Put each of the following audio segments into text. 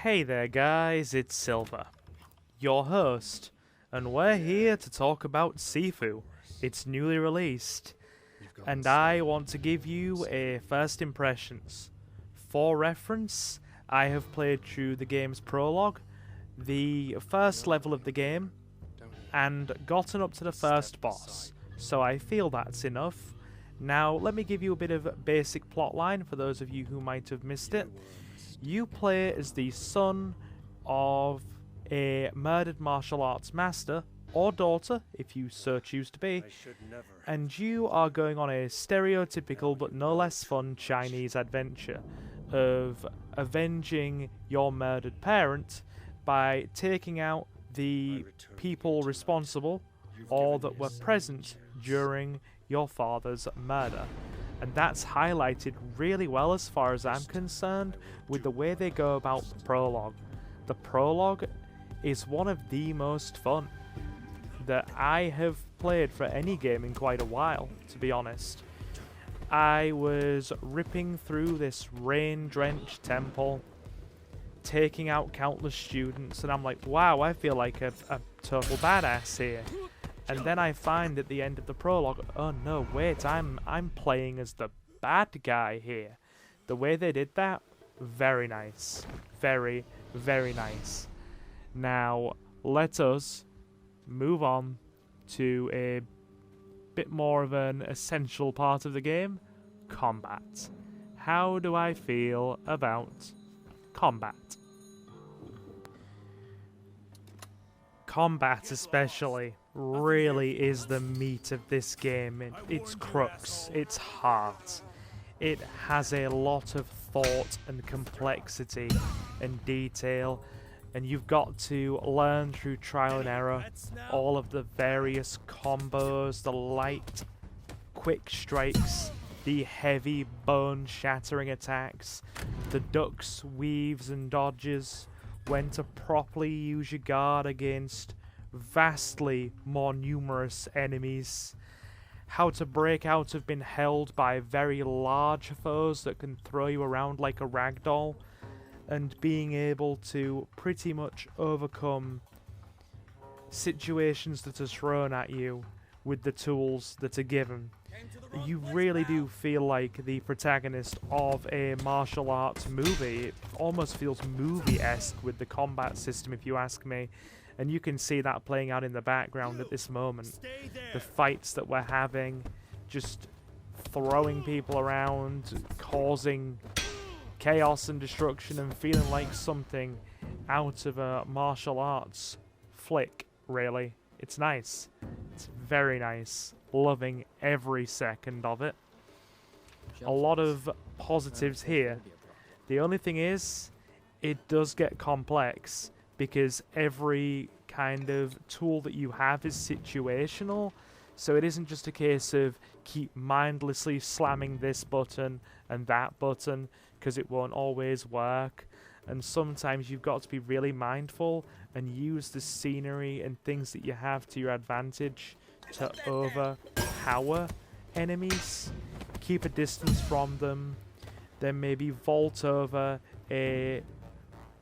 Hey there guys, it's Silver, your host, and we're here to talk about Sifu. It's newly released, and I want to give you a first impressions. For reference, I have played through the game's prologue, the first level of the game, and gotten up to the first boss, so I feel that's enough. Now let me give you a bit of basic plotline for those of you who might have missed it. You play as the son of a murdered martial arts master, or daughter, if you so choose to be, and you are going on a stereotypical but no less fun Chinese adventure of avenging your murdered parent by taking out the people responsible or that were present during your father's murder. And that's highlighted really well as far as I'm concerned with the way they go about the prologue. The prologue is one of the most fun that I have played for any game in quite a while, to be honest. I was ripping through this rain-drenched temple, taking out countless students, and I'm like, wow, I feel like a total badass here. And then I find at the end of the prologue, oh no, wait, I'm playing as the bad guy here. The way they did that, very nice. Very, very nice. Now, let us move on to a bit more of an essential part of the game, combat. How do I feel about combat? Combat especially really is the meat of this game. Its crux, its heart. It has a lot of thought and complexity and detail, and you've got to learn through trial and error all of the various combos, the light, quick strikes, the heavy bone-shattering attacks, the ducks, weaves and dodges, when to properly use your guard against vastly more numerous enemies, how to break out of being held by very large foes that can throw you around like a ragdoll, and being able to pretty much overcome situations that are thrown at you with the tools that are given. You really do feel like the protagonist of a martial arts movie. It almost feels movie-esque with the combat system, if you ask me. And you can see that playing out in the background at this moment. The fights that we're having, just throwing people around, causing chaos and destruction, and feeling like something out of a martial arts flick, really. It's nice. It's very nice. Loving every second of it. A lot of positives here. The only thing is, it does get complex because every kind of tool that you have is situational. So it isn't just a case of keep mindlessly slamming this button and that button because it won't always work. And sometimes you've got to be really mindful and use the scenery and things that you have to your advantage to overpower enemies, keep a distance from them, then maybe vault over a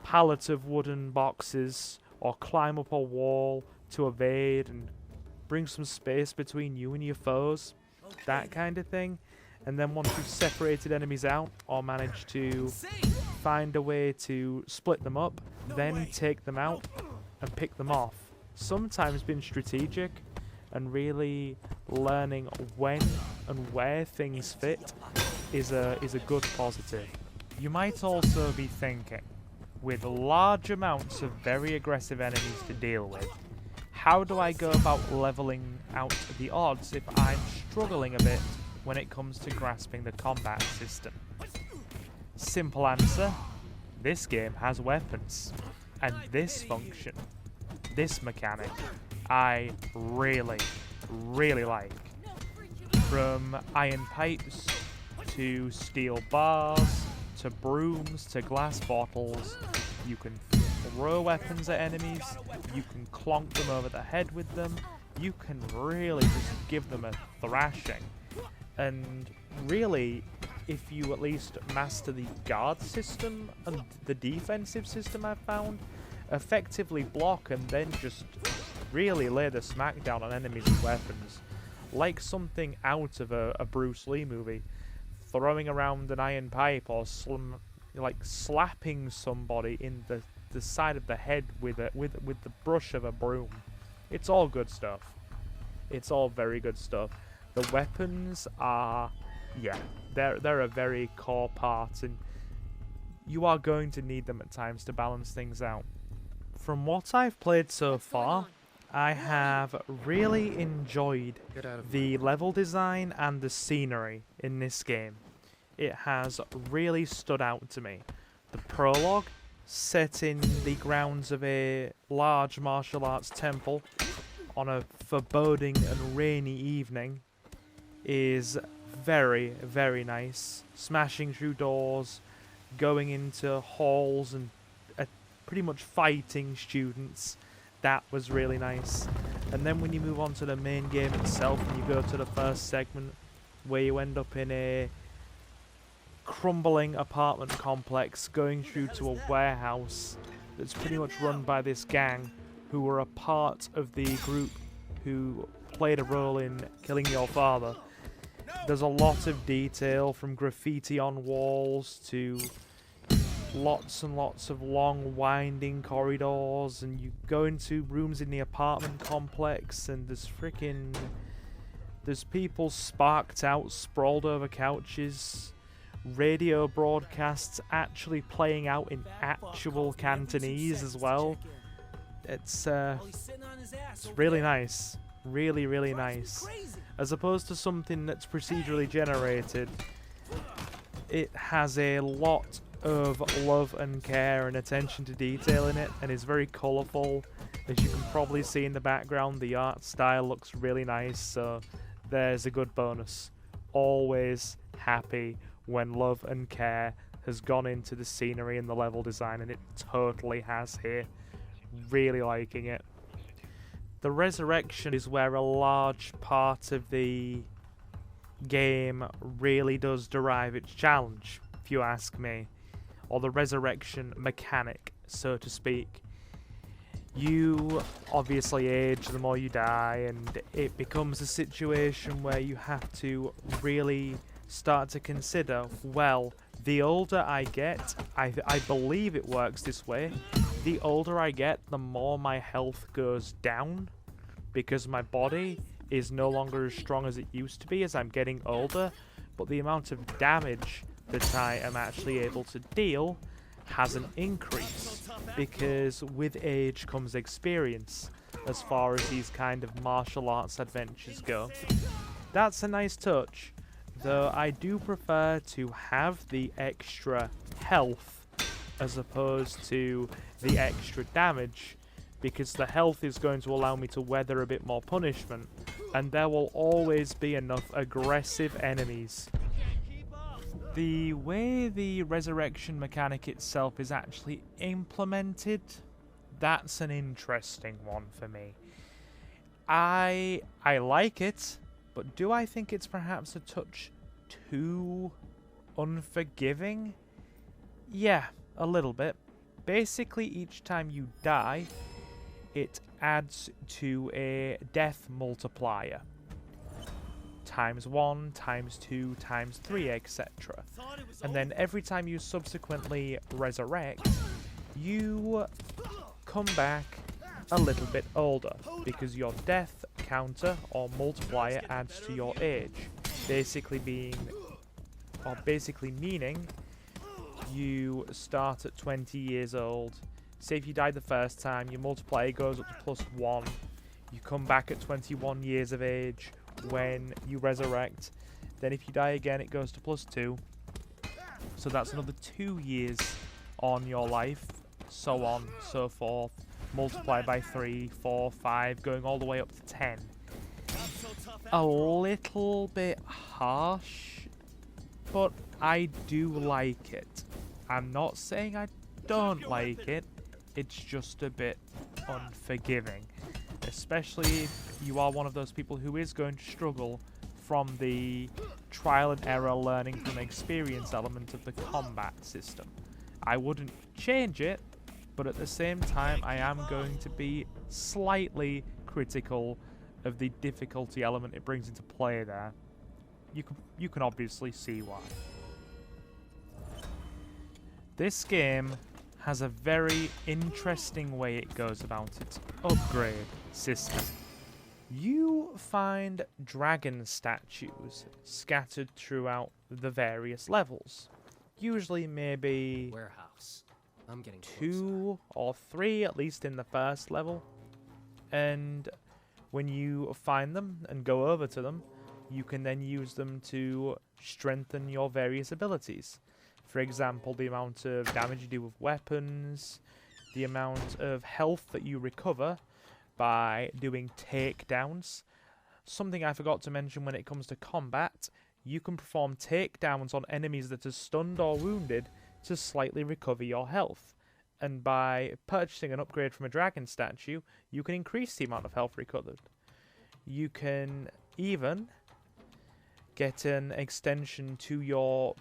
pallet of wooden boxes or climb up a wall to evade and bring some space between you and your foes, that kind of thing. And then once you've separated enemies out or managed to find a way to split them up, then take them out and pick them off. Sometimes being strategic and really learning when and where things fit is a good positive. You might also be thinking, with large amounts of very aggressive enemies to deal with, how do I go about leveling out the odds if I'm struggling a bit when it comes to grasping the combat system? Simple answer, this game has weapons, and this function, this mechanic, I really, really like. From iron pipes, to steel bars, to brooms, to glass bottles, you can throw weapons at enemies, you can clonk them over the head with them, you can really just give them a thrashing. And really, if you at least master the guard system and the defensive system, I've found, effectively block and then just really lay the smackdown on enemies with weapons. Like something out of a Bruce Lee movie. Throwing around an iron pipe or like slapping somebody in the side of the head with the brush of a broom. It's all good stuff. It's all very good stuff. The weapons are, yeah, they're a very core part, and you are going to need them at times to balance things out. From what I've played so far, I have really enjoyed the level design and the scenery in this game. It has really stood out to me. The prologue, set in the grounds of a large martial arts temple on a foreboding and rainy evening, is very, very nice. Smashing through doors, going into halls and pretty much fighting students. That was really nice. And then when you move on to the main game itself and you go to the first segment where you end up in a crumbling apartment complex going through to a warehouse that's pretty much run by this gang who were a part of the group who played a role in killing your father. There's a lot of detail, from graffiti on walls to lots and lots of long winding corridors, and you go into rooms in the apartment complex and there's people sparked out, sprawled over couches, radio broadcasts actually playing out in actual Cantonese as well. It's really nice. Really, really nice. As opposed to something that's procedurally generated, it has a lot of love and care and attention to detail in it, and is very colourful. As you can probably see in the background, the art style looks really nice, so there's a good bonus. Always happy when love and care has gone into the scenery and the level design, and it totally has here. Really liking it. The resurrection is where a large part of the game really does derive its challenge, if you ask me. Or the resurrection mechanic, so to speak. You obviously age the more you die, and it becomes a situation where you have to really start to consider, well, the older I get, I believe it works this way, the older I get, the more my health goes down, because my body is no longer as strong as it used to be as I'm getting older, but the amount of damage that I am actually able to deal has an increase, because with age comes experience as far as these kind of martial arts adventures go. That's a nice touch, though I do prefer to have the extra health as opposed to the extra damage, because the health is going to allow me to weather a bit more punishment, and there will always be enough aggressive enemies. The way the resurrection mechanic itself is actually implemented, that's an interesting one for me. I like it, but do I think it's perhaps a touch too unforgiving? Yeah, a little bit. Basically, each time you die, it adds to a death multiplier. ×1, ×2, ×3, etc. And then every time you subsequently resurrect, you come back a little bit older, because your death counter or multiplier adds to your age. Basically meaning you start at 20 years old. Say if you died the first time, your multiplier goes up to +1. You come back at 21 years of age when you resurrect. Then if you die again, it goes to +2. So that's another 2 years on your life, so on, so forth. Multiply by 3, 4, 5, going all the way up to 10. A little bit harsh, but I do like it. I'm not saying I don't like it, it's just a bit unforgiving. Especially if you are one of those people who is going to struggle from the trial and error learning from experience element of the combat system. I wouldn't change it, but at the same time I am going to be slightly critical of the difficulty element it brings into play there. You can obviously see why. This game has a very interesting way it goes about its upgrade system. You find dragon statues scattered throughout the various levels. Usually maybe Warehouse. I'm getting 2 or 3, at least in the first level. And when you find them and go over to them, you can then use them to strengthen your various abilities. For example, the amount of damage you do with weapons, the amount of health that you recover by doing takedowns. Something I forgot to mention when it comes to combat, you can perform takedowns on enemies that are stunned or wounded to slightly recover your health. And by purchasing an upgrade from a dragon statue, you can increase the amount of health recovered. You can even get an extension to your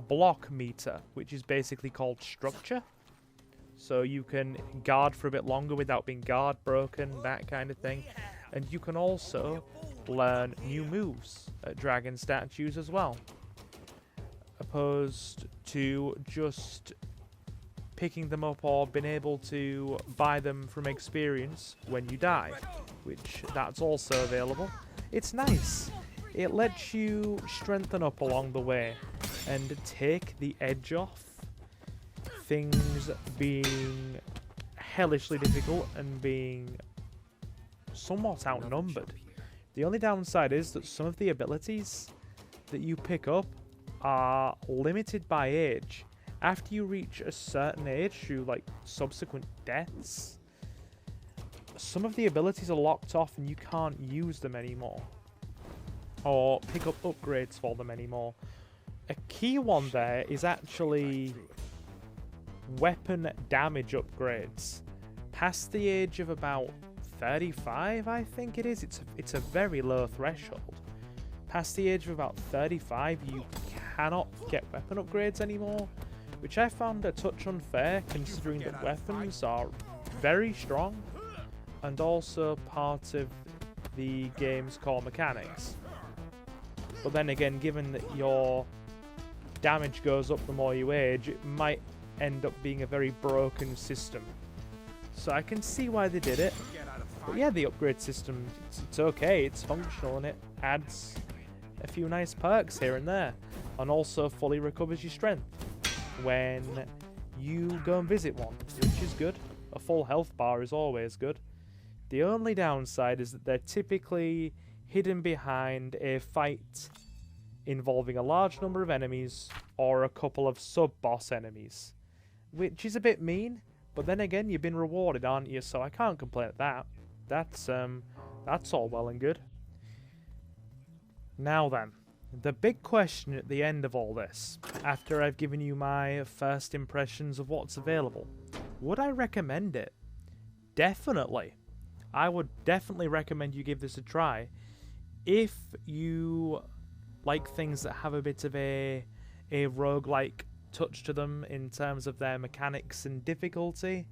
block meter, which is basically called structure. So you can guard for a bit longer without being guard broken, that kind of thing. And you can also learn new moves at dragon statues as well, opposed to just picking them up or being able to buy them from experience when you die, which that's also available. It's nice. It lets you strengthen up along the way and take the edge off things being hellishly difficult and being somewhat outnumbered. The only downside is that some of the abilities that you pick up are limited by age. After you reach a certain age through like subsequent deaths, some of the abilities are locked off and you can't use them anymore or pick up upgrades for them anymore. A key one there is actually weapon damage upgrades. Past the age of about 35, I think it is. It's a very low threshold. Past the age of about 35, you cannot get weapon upgrades anymore, which I found a touch unfair considering that weapons are very strong and also part of the game's core mechanics. But then again, given that your damage goes up the more you age, it might end up being a very broken system. So I can see why they did it. But yeah, the upgrade system, it's okay, it's functional, and it adds a few nice perks here and there. And also fully recovers your strength when you go and visit one, which is good. A full health bar is always good. The only downside is that they're typically hidden behind a fight involving a large number of enemies or a couple of sub-boss enemies, which is a bit mean, but then again, you've been rewarded, aren't you? So I can't complain at that. That's all well and good. Now then, the big question at the end of all this, after I've given you my first impressions of what's available, would I recommend it? Definitely. I would definitely recommend you give this a try. If you like things that have a bit of a roguelike touch to them in terms of their mechanics and difficulty,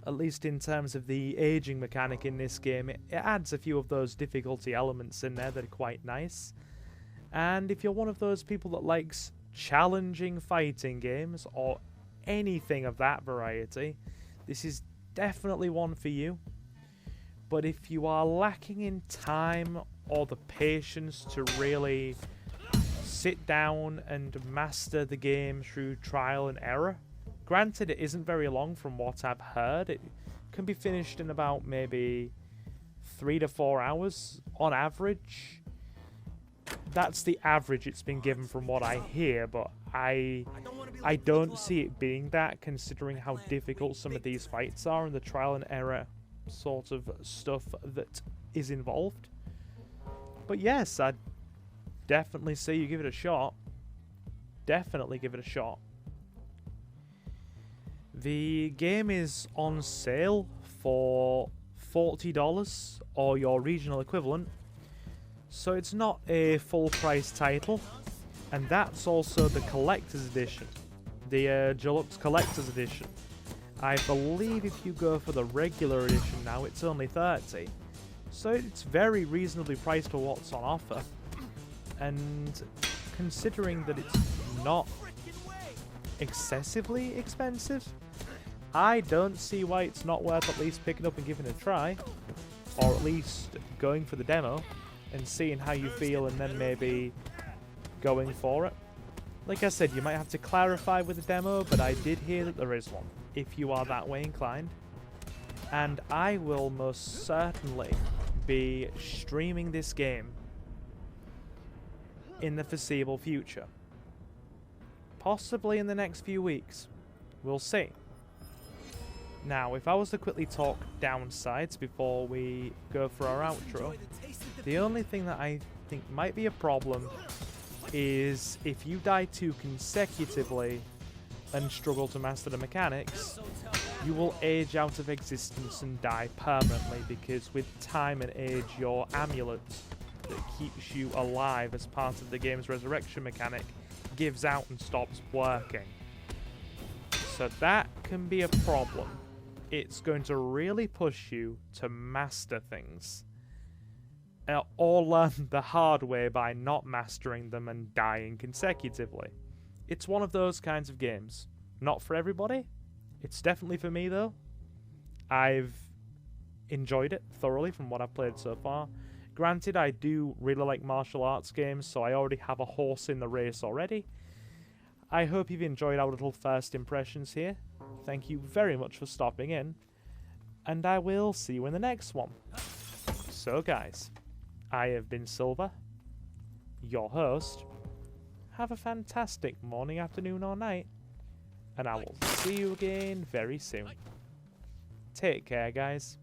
at least in terms of the aging mechanic in this game, it adds a few of those difficulty elements in there that are quite nice. And if you're one of those people that likes challenging fighting games or anything of that variety, this is definitely one for you. But if you are lacking in time or the patience to really sit down and master the game through trial and error, granted it isn't very long from what I've heard, it can be finished in about maybe 3 to 4 hours on average. That's the average it's been given from what I hear, but I don't see it being that, considering how difficult some of these fights are and the trial and error sort of stuff that is involved. But yes, I'd definitely say you give it a shot. Definitely give it a shot. The game is on sale for $40 or your regional equivalent. So it's not a full price title, and that's also the collector's edition, the Deluxe Collector's Edition. I believe if you go for the regular edition now, it's only 30, so it's very reasonably priced for what's on offer, and considering that it's not excessively expensive, I don't see why it's not worth at least picking up and giving it a try, or at least going for the demo and seeing how you feel and then maybe going for it. Like I said, you might have to clarify with the demo, but I did hear that there is one, if you are that way inclined. And I will most certainly be streaming this game in the foreseeable future. Possibly in the next few weeks. We'll see. Now, if I was to quickly talk downsides before we go for our outro, the only thing that I think might be a problem is if you die too consecutively and struggle to master the mechanics, you will age out of existence and die permanently, because with time and age, your amulet that keeps you alive as part of the game's resurrection mechanic gives out and stops working. So that can be a problem. It's going to really push you to master things, or learn the hard way by not mastering them and dying consecutively. It's one of those kinds of games. Not for everybody. It's definitely for me though. I've enjoyed it thoroughly from what I've played so far. Granted, I do really like martial arts games, so I already have a horse in the race already. I hope you've enjoyed our little first impressions here. Thank you very much for stopping in, and I will see you in the next one. So guys, I have been Silver, your host. Have a fantastic morning, afternoon, or night, and I will see you again very soon. Take care, guys.